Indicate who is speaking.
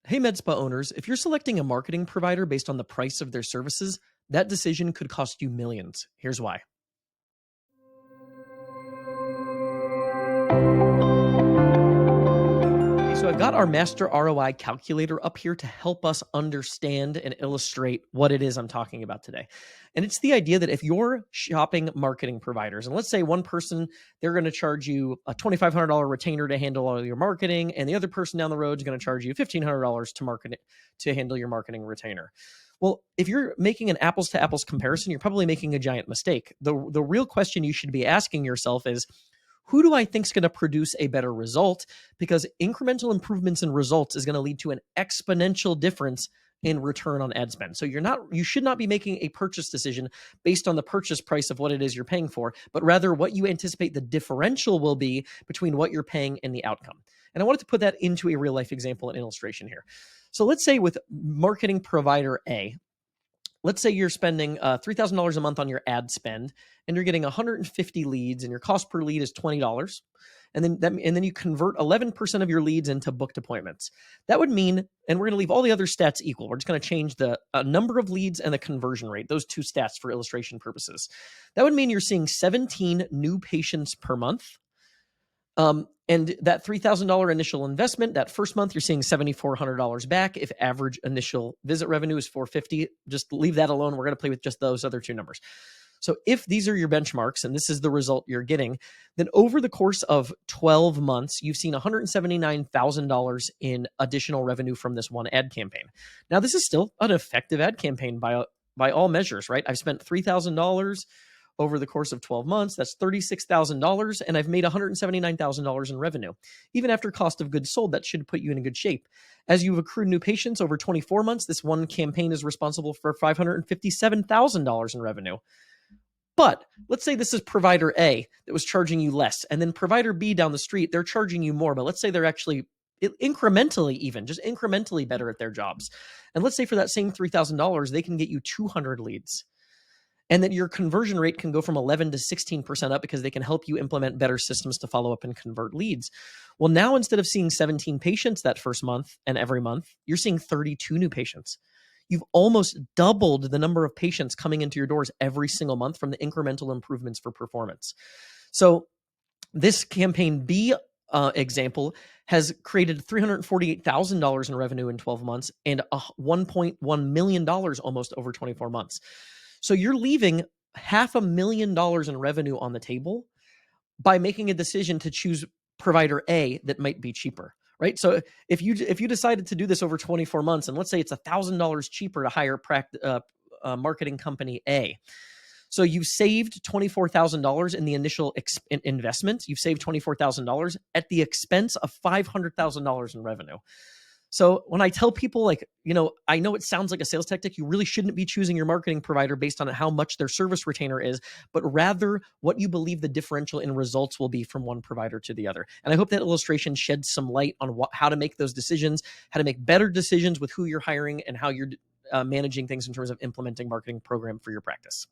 Speaker 1: Hey, med spa owners, if you're selecting a marketing provider based on the price of their services, that decision could cost you millions. Here's why. Okay, so I've got our master ROI calculator up here to help us understand and illustrate what it is I'm talking about today. And it's the idea that if you're shopping marketing providers, and let's say one person, they're going to charge you a $2,500 retainer to handle all of your marketing, and the other person down the road is going to charge you $1,500 to market it, to handle your marketing retainer. Well, if you're making an apples to apples comparison, you're probably making a giant mistake. The real question you should be asking yourself is, who do I think is going to produce a better result? Because incremental improvements in results is going to lead to an exponential difference in return on ad spend. So you should not be making a purchase decision based on the purchase price of what it is you're paying for, but rather what you anticipate the differential will be between what you're paying and the outcome. And I wanted to put that into a real life example and illustration here. So let's say with marketing provider A, let's say you're spending $3,000 a month on your ad spend, and you're getting 150 leads, and your cost per lead is $20. And then you convert 11% of your leads into booked appointments. That would mean, and we're going to leave all the other stats equal. We're just going to change the number of leads and the conversion rate, those two stats for illustration purposes. That would mean you're seeing 17 new patients per month. And that $3,000 initial investment, that first month, you're seeing $7,400 back. If average initial visit revenue is $450, just leave that alone. We're going to play with just those other two numbers. So if these are your benchmarks and this is the result you're getting, then over the course of 12 months, you've seen $179,000 in additional revenue from this one ad campaign. Now, this is still an effective ad campaign by all measures, right? I've spent $3,000 over the course of 12 months. That's $36,000, and I've made $179,000 in revenue. Even after cost of goods sold, that should put you in a good shape. As you've accrued new patients over 24 months, this one campaign is responsible for $557,000 in revenue. But let's say this is provider A that was charging you less, and then provider B down the street, they're charging you more, but let's say they're actually just incrementally better at their jobs. And let's say for that same $3,000, they can get you 200 leads. And that your conversion rate can go from 11 to 16% up because they can help you implement better systems to follow up and convert leads. Well, now instead of seeing 17 patients that first month and every month, you're seeing 32 new patients. You've almost doubled the number of patients coming into your doors every single month from the incremental improvements for performance. So this campaign B example has created $348,000 in revenue in 12 months and $1.1 million almost over 24 months. So you're leaving $500,000 in revenue on the table by making a decision to choose provider A that might be cheaper, right? So if you decided to do this over 24 months, and let's say it's $1,000 cheaper to hire marketing company A, so you've saved $24,000 in the initial investment. You've saved $24,000 at the expense of $500,000 in revenue. So when I tell people, I know it sounds like a sales tactic, you really shouldn't be choosing your marketing provider based on how much their service retainer is, but rather what you believe the differential in results will be from one provider to the other. And I hope that illustration sheds some light on how to make those decisions, how to make better decisions with who you're hiring, and how you're managing things in terms of implementing marketing program for your practice.